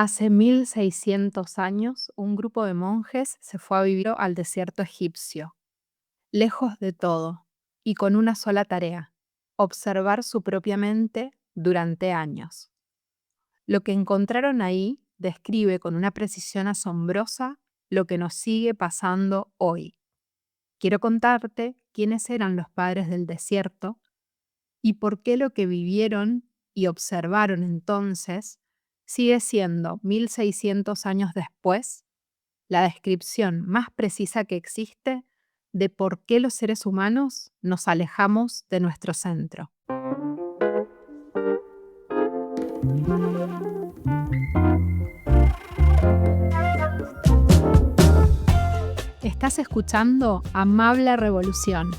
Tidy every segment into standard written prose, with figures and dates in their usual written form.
Hace 1600 años, un grupo de monjes se fue a vivir al desierto egipcio, lejos de todo y con una sola tarea: observar su propia mente durante años. Lo que encontraron ahí describe con una precisión asombrosa lo que nos sigue pasando hoy. Quiero contarte quiénes eran los padres del desierto y por qué lo que vivieron y observaron entonces sigue siendo, 1600 años después, la descripción más precisa que existe de por qué los seres humanos nos alejamos de nuestro centro. Estás escuchando Amable Revolución,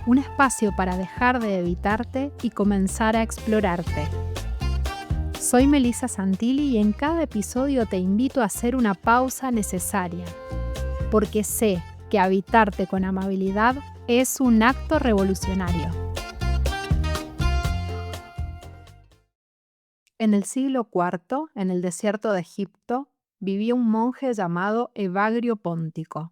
un espacio para dejar de evitarte y comenzar a explorarte. Soy Melissa Santilli y en cada episodio te invito a hacer una pausa necesaria, porque sé que habitarte con amabilidad es un acto revolucionario. En el siglo IV, en el desierto de Egipto, vivía un monje llamado Evagrio Póntico.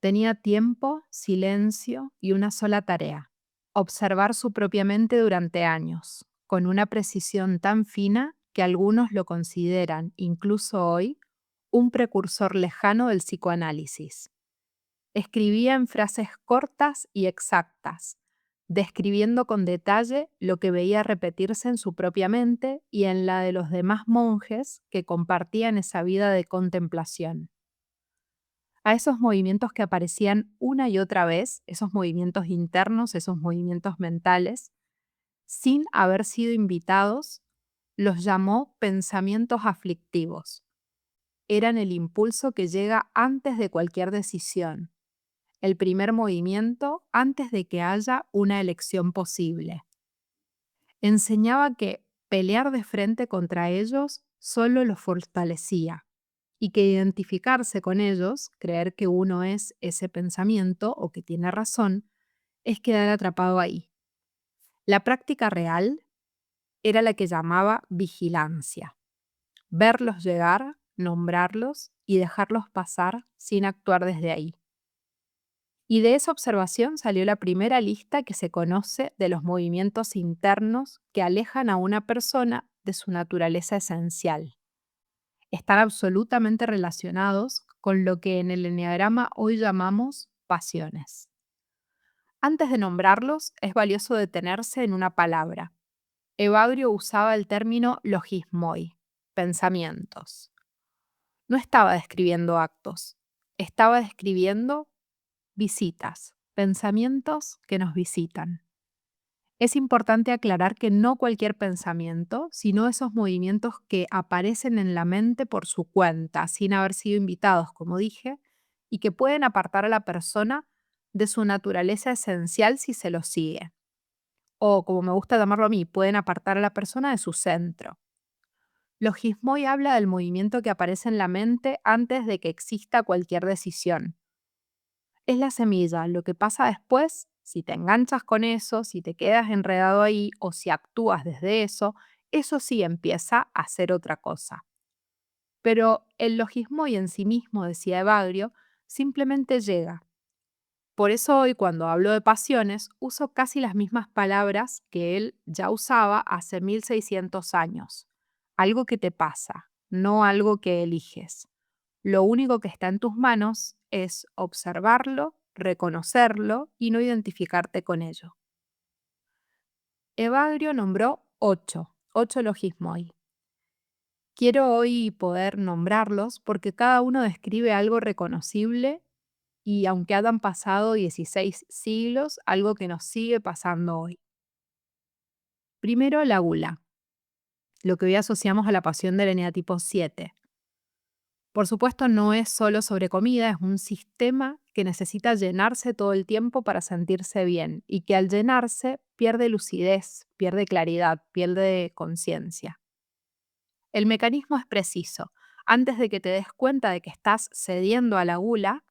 Tenía tiempo, silencio y una sola tarea: observar su propia mente durante años, con una precisión tan fina que algunos lo consideran, incluso hoy, un precursor lejano del psicoanálisis. Escribía en frases cortas y exactas, describiendo con detalle lo que veía repetirse en su propia mente y en la de los demás monjes que compartían esa vida de contemplación. A esos movimientos que aparecían una y otra vez, esos movimientos internos, esos movimientos mentales, sin haber sido invitados, los llamó pensamientos aflictivos. Eran el impulso que llega antes de cualquier decisión, el primer movimiento antes de que haya una elección posible. Enseñaba que pelear de frente contra ellos solo los fortalecía y que identificarse con ellos, creer que uno es ese pensamiento o que tiene razón, es quedar atrapado ahí. La práctica real era la que llamaba vigilancia: verlos llegar, nombrarlos y dejarlos pasar sin actuar desde ahí. Y de esa observación salió la primera lista que se conoce de los movimientos internos que alejan a una persona de su naturaleza esencial. Están absolutamente relacionados con lo que en el eneagrama hoy llamamos pasiones. Antes de nombrarlos, es valioso detenerse en una palabra. Evagrio usaba el término logismoi, pensamientos. No estaba describiendo actos, estaba describiendo visitas, pensamientos que nos visitan. Es importante aclarar que no cualquier pensamiento, sino esos movimientos que aparecen en la mente por su cuenta, sin haber sido invitados, como dije, y que pueden apartar a la persona de su naturaleza esencial si se lo sigue. O, como me gusta llamarlo a mí, pueden apartar a la persona de su centro. Logismoi habla del movimiento que aparece en la mente antes de que exista cualquier decisión. Es la semilla. Lo que pasa después, si te enganchas con eso, si te quedas enredado ahí o si actúas desde eso sí empieza a ser otra cosa. Pero el logismo y en sí mismo, decía Evagrio, simplemente llega. Por eso hoy, cuando hablo de pasiones, uso casi las mismas palabras que él ya usaba hace 1600 años. Algo que te pasa, no algo que eliges. Lo único que está en tus manos es observarlo, reconocerlo y no identificarte con ello. Evagrio nombró ocho logismoi. Quiero hoy poder nombrarlos porque cada uno describe algo reconocible y, aunque hayan pasado 16 siglos, algo que nos sigue pasando hoy. Primero, la gula, lo que hoy asociamos a la pasión del eneatipo 7. Por supuesto, no es solo sobre comida, es un sistema que necesita llenarse todo el tiempo para sentirse bien y que al llenarse pierde lucidez, pierde claridad, pierde conciencia. El mecanismo es preciso. Antes de que te des cuenta de que estás cediendo a la gula,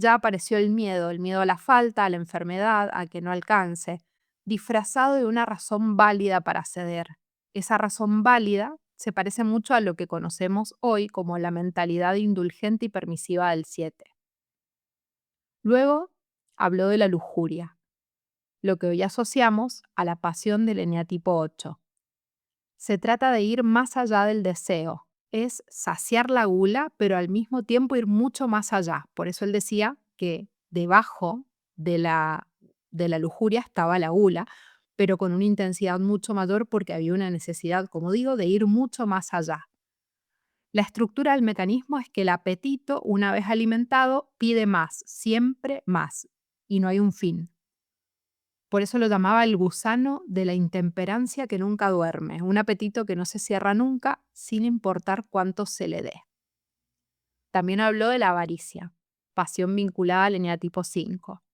ya apareció el miedo a la falta, a la enfermedad, a que no alcance, disfrazado de una razón válida para ceder. Esa razón válida Se parece mucho a lo que conocemos hoy como la mentalidad indulgente y permisiva del 7. Luego habló de la lujuria, lo que hoy asociamos a la pasión del eneatipo 8. Se trata de ir más allá del deseo, es saciar la gula, pero al mismo tiempo ir mucho más allá. Por eso él decía que debajo de la lujuria estaba la gula, pero con una intensidad mucho mayor porque había una necesidad, como digo, de ir mucho más allá. La estructura del mecanismo es que el apetito, una vez alimentado, pide más, siempre más, y no hay un fin. Por eso lo llamaba el gusano de la intemperancia que nunca duerme, un apetito que no se cierra nunca sin importar cuánto se le dé. También habló de la avaricia, pasión vinculada al eneatipo 5,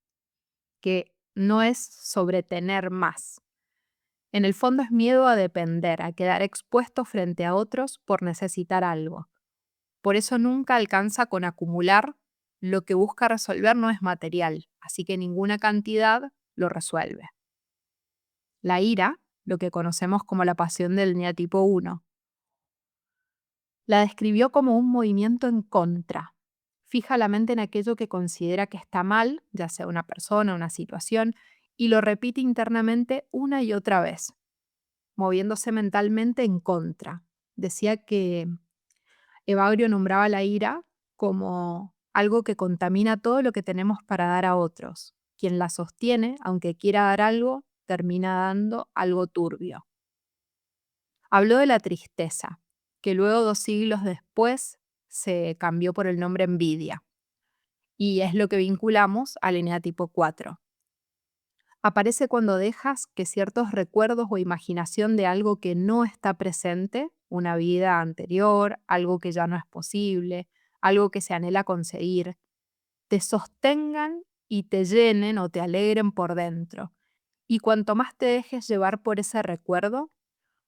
que no es sobre tener más. En el fondo es miedo a depender, a quedar expuesto frente a otros por necesitar algo. Por eso nunca alcanza con acumular, lo que busca resolver no es material, así que ninguna cantidad lo resuelve. La ira, lo que conocemos como la pasión del eneatipo 1, la describió como un movimiento en contra. Fija la mente en aquello que considera que está mal, ya sea una persona, una situación, y lo repite internamente una y otra vez, moviéndose mentalmente en contra. Decía que Evagrio nombraba la ira como algo que contamina todo lo que tenemos para dar a otros. Quien la sostiene, aunque quiera dar algo, termina dando algo turbio. Habló de la tristeza, que luego 2 siglos después se cambió por el nombre envidia, y es lo que vinculamos al eneatipo 4. Aparece cuando dejas que ciertos recuerdos o imaginación de algo que no está presente, una vida anterior, algo que ya no es posible, algo que se anhela conseguir, te sostengan y te llenen o te alegren por dentro. Y cuanto más te dejes llevar por ese recuerdo,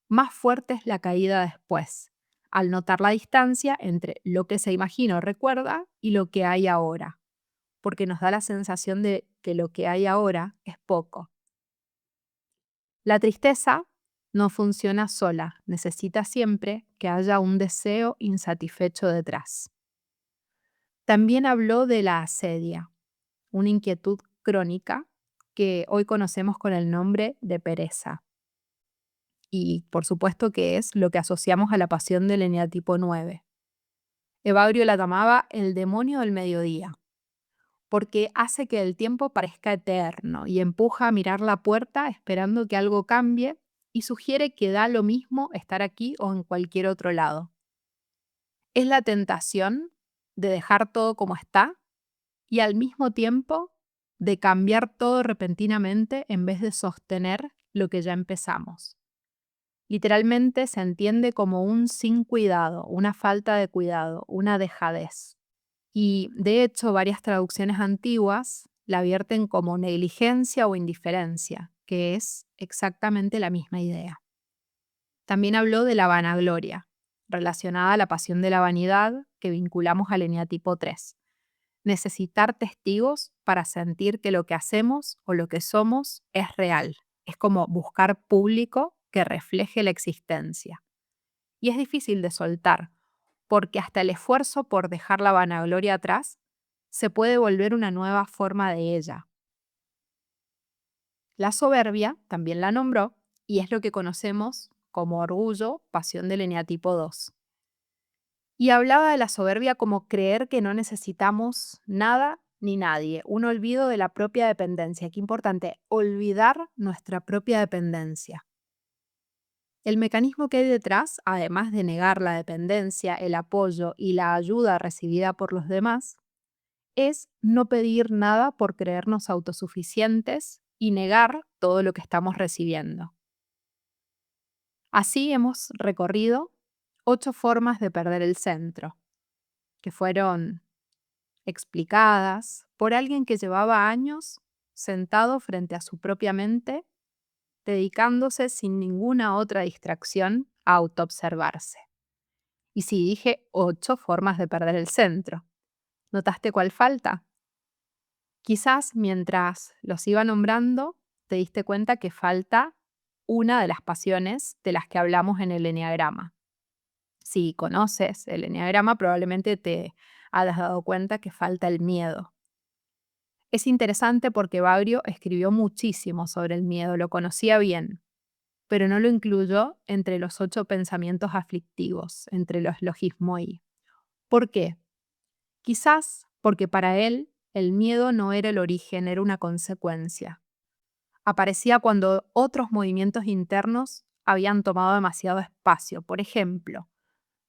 más fuerte es la caída después, al notar la distancia entre lo que se imagina o recuerda y lo que hay ahora, porque nos da la sensación de que lo que hay ahora es poco. La tristeza no funciona sola, necesita siempre que haya un deseo insatisfecho detrás. También habló de la asedia, una inquietud crónica que hoy conocemos con el nombre de pereza. Y por supuesto que es lo que asociamos a la pasión del eneatipo 9. Evagrio la llamaba el demonio del mediodía, porque hace que el tiempo parezca eterno y empuja a mirar la puerta esperando que algo cambie y sugiere que da lo mismo estar aquí o en cualquier otro lado. Es la tentación de dejar todo como está y al mismo tiempo de cambiar todo repentinamente en vez de sostener lo que ya empezamos. Literalmente se entiende como un sin cuidado, una falta de cuidado, una dejadez. Y de hecho varias traducciones antiguas la vierten como negligencia o indiferencia, que es exactamente la misma idea. También habló de la vanagloria, relacionada a la pasión de la vanidad que vinculamos al eneatipo 3. Necesitar testigos para sentir que lo que hacemos o lo que somos es real. Es como buscar público que refleje la existencia. Y es difícil de soltar, porque hasta el esfuerzo por dejar la vanagloria atrás se puede volver una nueva forma de ella. La soberbia también la nombró y es lo que conocemos como orgullo, pasión del eneatipo 2. Y hablaba de la soberbia como creer que no necesitamos nada ni nadie, un olvido de la propia dependencia. Qué importante, olvidar nuestra propia dependencia. El mecanismo que hay detrás, además de negar la dependencia, el apoyo y la ayuda recibida por los demás, es no pedir nada por creernos autosuficientes y negar todo lo que estamos recibiendo. Así hemos recorrido 8 formas de perder el centro, que fueron explicadas por alguien que llevaba años sentado frente a su propia mente, dedicándose sin ninguna otra distracción a autoobservarse. Y sí, dije 8 formas de perder el centro. ¿Notaste cuál falta? Quizás mientras los iba nombrando, te diste cuenta que falta una de las pasiones de las que hablamos en el eneagrama. Si conoces el eneagrama, probablemente te hayas dado cuenta que falta el miedo. Es interesante porque Bagrio escribió muchísimo sobre el miedo, lo conocía bien, pero no lo incluyó entre los 8 pensamientos aflictivos, entre los logismoi. ¿Por qué? Quizás porque para él el miedo no era el origen, era una consecuencia. Aparecía cuando otros movimientos internos habían tomado demasiado espacio. Por ejemplo,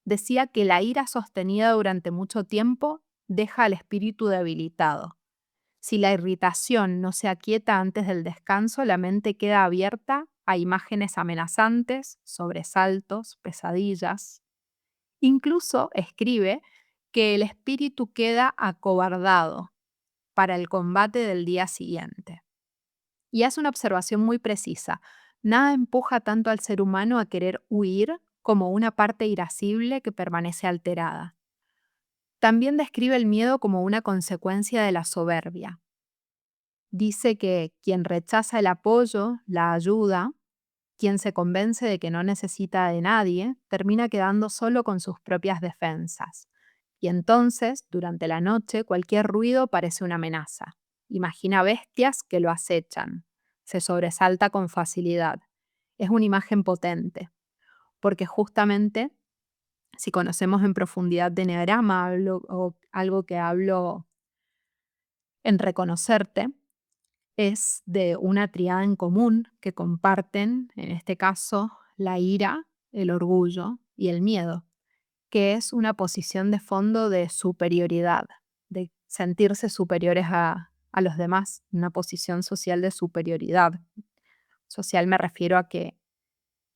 decía que la ira sostenida durante mucho tiempo deja al espíritu debilitado. Si la irritación no se aquieta antes del descanso, la mente queda abierta a imágenes amenazantes, sobresaltos, pesadillas. Incluso escribe que el espíritu queda acobardado para el combate del día siguiente. Y hace una observación muy precisa. Nada empuja tanto al ser humano a querer huir como una parte irascible que permanece alterada. También describe el miedo como una consecuencia de la soberbia. Dice que quien rechaza el apoyo, la ayuda, quien se convence de que no necesita de nadie, termina quedando solo con sus propias defensas. Y entonces, durante la noche, cualquier ruido parece una amenaza. Imagina bestias que lo acechan. Se sobresalta con facilidad. Es una imagen potente, porque justamente, si conocemos en profundidad de Enneagrama o algo que hablo en Reconocerte, es de una triada en común que comparten, en este caso, la ira, el orgullo y el miedo, que es una posición de fondo de superioridad, de sentirse superiores a los demás, una posición social de superioridad. Social me refiero a que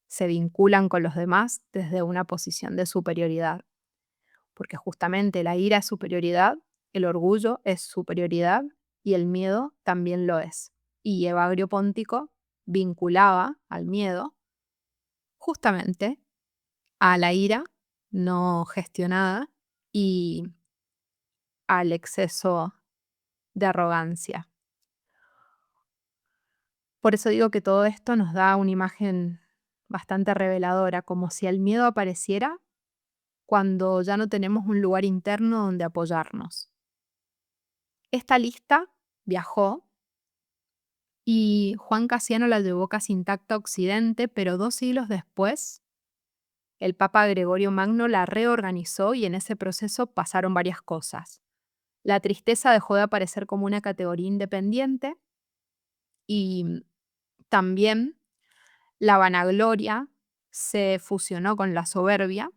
se vinculan con los demás desde una posición de superioridad, porque justamente la ira es superioridad, el orgullo es superioridad y el miedo también lo es. Y Evagrio Póntico vinculaba al miedo justamente a la ira no gestionada y al exceso de arrogancia. Por eso digo que todo esto nos da una imagen bastante reveladora, como si el miedo apareciera cuando ya no tenemos un lugar interno donde apoyarnos. Esta lista viajó y Juan Casiano la llevó casi intacta a Occidente, pero 2 siglos después, el Papa Gregorio Magno la reorganizó y en ese proceso pasaron varias cosas. La tristeza dejó de aparecer como una categoría independiente y también la vanagloria se fusionó con la soberbia,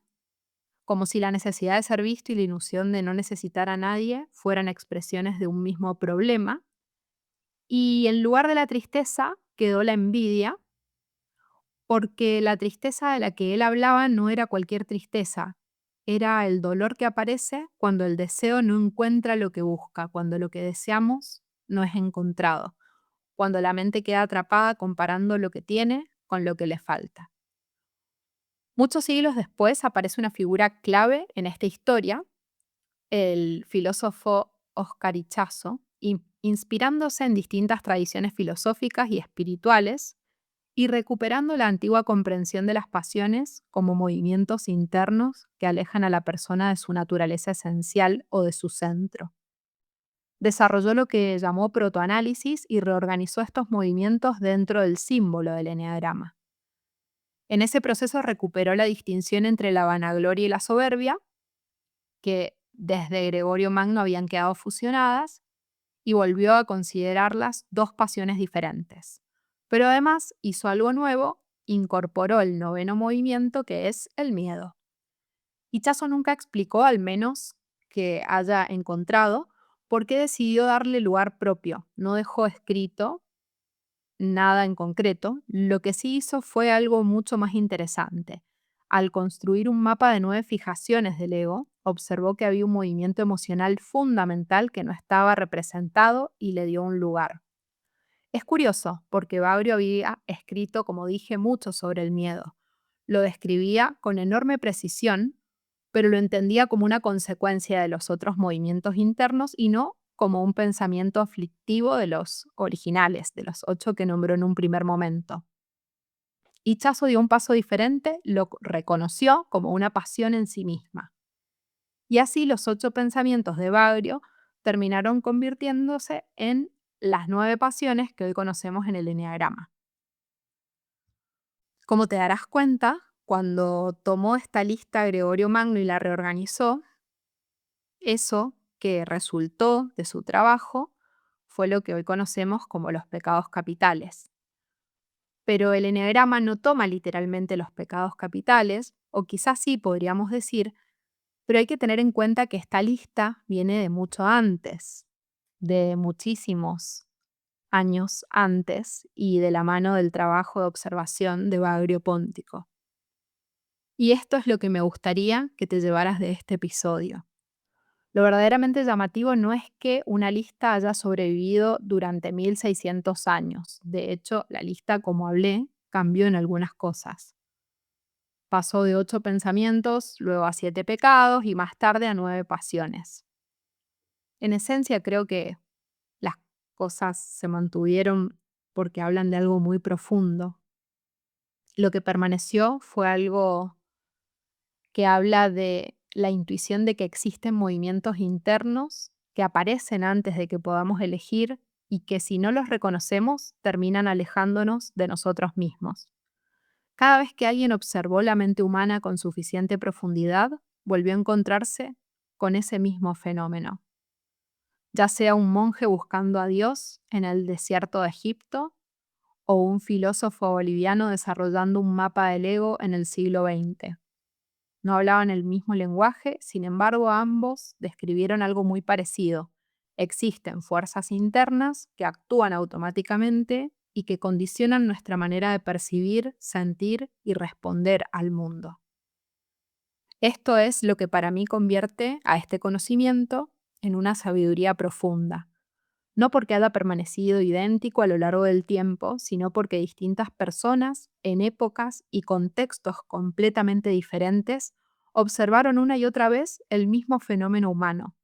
como si la necesidad de ser visto y la ilusión de no necesitar a nadie fueran expresiones de un mismo problema. Y en lugar de la tristeza quedó la envidia, porque la tristeza de la que él hablaba no era cualquier tristeza, era el dolor que aparece cuando el deseo no encuentra lo que busca, cuando lo que deseamos no es encontrado, cuando la mente queda atrapada comparando lo que tiene con lo que le falta. Muchos siglos después aparece una figura clave en esta historia, el filósofo Oscar Ichazo, inspirándose en distintas tradiciones filosóficas y espirituales y recuperando la antigua comprensión de las pasiones como movimientos internos que alejan a la persona de su naturaleza esencial o de su centro. Desarrolló lo que llamó protoanálisis y reorganizó estos movimientos dentro del símbolo del eneagrama. En ese proceso recuperó la distinción entre la vanagloria y la soberbia, que desde Gregorio Magno habían quedado fusionadas, y volvió a considerarlas 2 pasiones diferentes. Pero además hizo algo nuevo, incorporó el 9º movimiento, que es el miedo. Ichazo nunca explicó, al menos que haya encontrado, por qué decidió darle lugar propio. No dejó escrito nada en concreto. Lo que sí hizo fue algo mucho más interesante. Al construir un mapa de 9 fijaciones del ego, observó que había un movimiento emocional fundamental que no estaba representado y le dio un lugar. Es curioso, porque Bagrio había escrito, como dije, mucho sobre el miedo. Lo describía con enorme precisión, pero lo entendía como una consecuencia de los otros movimientos internos y no como un pensamiento aflictivo de los originales, de los 8 que nombró en un primer momento. y Chazo dio un paso diferente, lo reconoció como una pasión en sí misma. Y así los 8 pensamientos de Evagrio terminaron convirtiéndose en las 9 pasiones que hoy conocemos en el eneagrama. Como te darás cuenta, cuando tomó esta lista Gregorio Magno y la reorganizó, eso que resultó de su trabajo fue lo que hoy conocemos como los pecados capitales. Pero el eneagrama no toma literalmente los pecados capitales, o quizás sí podríamos decir, pero hay que tener en cuenta que esta lista viene de mucho antes, de muchísimos años antes y de la mano del trabajo de observación de Evagrio Póntico. Y esto es lo que me gustaría que te llevaras de este episodio. Lo verdaderamente llamativo no es que una lista haya sobrevivido durante 1600 años. De hecho, la lista, como hablé, cambió en algunas cosas. Pasó de 8 pensamientos, luego a 7 pecados y más tarde a 9 pasiones. En esencia, creo que las cosas se mantuvieron porque hablan de algo muy profundo. Lo que permaneció fue algo que habla de la intuición de que existen movimientos internos que aparecen antes de que podamos elegir y que si no los reconocemos terminan alejándonos de nosotros mismos. Cada vez que alguien observó la mente humana con suficiente profundidad, volvió a encontrarse con ese mismo fenómeno. Ya sea un monje buscando a Dios en el desierto de Egipto o un filósofo boliviano desarrollando un mapa del ego en el siglo XX. No hablaban el mismo lenguaje, sin embargo ambos describieron algo muy parecido. Existen fuerzas internas que actúan automáticamente y que condicionan nuestra manera de percibir, sentir y responder al mundo. Esto es lo que para mí convierte a este conocimiento en una sabiduría profunda. No porque haya permanecido idéntico a lo largo del tiempo, sino porque distintas personas, en épocas y contextos completamente diferentes, observaron una y otra vez el mismo fenómeno humano.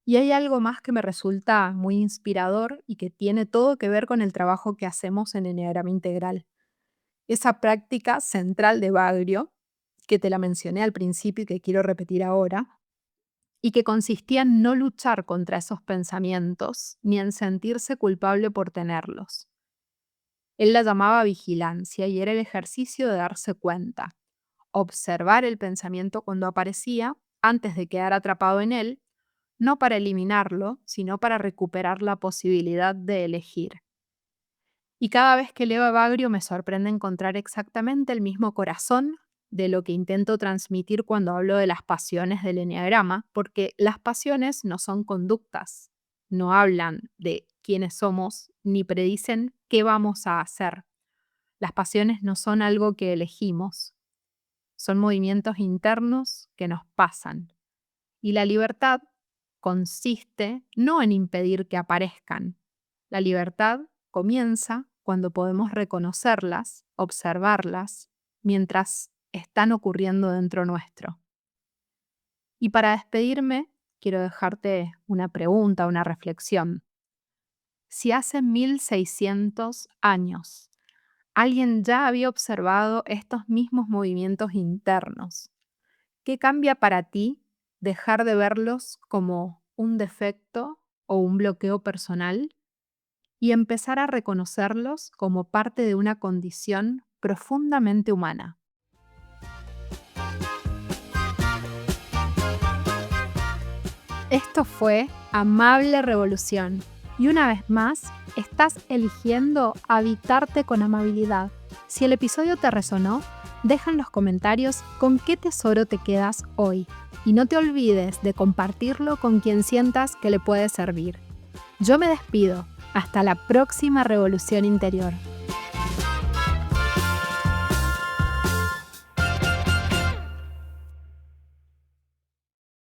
Y hay algo más que me resulta muy inspirador y que tiene todo que ver con el trabajo que hacemos en Eneagrama Integral. Esa práctica central de Bagrio, que te la mencioné al principio y que quiero repetir ahora, y que consistía en no luchar contra esos pensamientos ni en sentirse culpable por tenerlos. Él la llamaba vigilancia y era el ejercicio de darse cuenta, observar el pensamiento cuando aparecía antes de quedar atrapado en él, no para eliminarlo, sino para recuperar la posibilidad de elegir. Y cada vez que leo a Evagrio me sorprende encontrar exactamente el mismo corazón de lo que intento transmitir cuando hablo de las pasiones del eneagrama, porque las pasiones no son conductas, no hablan de quiénes somos ni predicen qué vamos a hacer. Las pasiones no son algo que elegimos, son movimientos internos que nos pasan. Y la libertad consiste no en impedir que aparezcan. La libertad comienza cuando podemos reconocerlas, observarlas, mientras están ocurriendo dentro nuestro. Y para despedirme, quiero dejarte una pregunta, una reflexión. Si hace 1600 años alguien ya había observado estos mismos movimientos internos, ¿qué cambia para ti dejar de verlos como un defecto o un bloqueo personal y empezar a reconocerlos como parte de una condición profundamente humana? Esto fue Amable Revolución. Y una vez más, estás eligiendo habitarte con amabilidad. Si el episodio te resonó, deja en los comentarios con qué tesoro te quedas hoy. Y no te olvides de compartirlo con quien sientas que le puede servir. Yo me despido. Hasta la próxima revolución interior.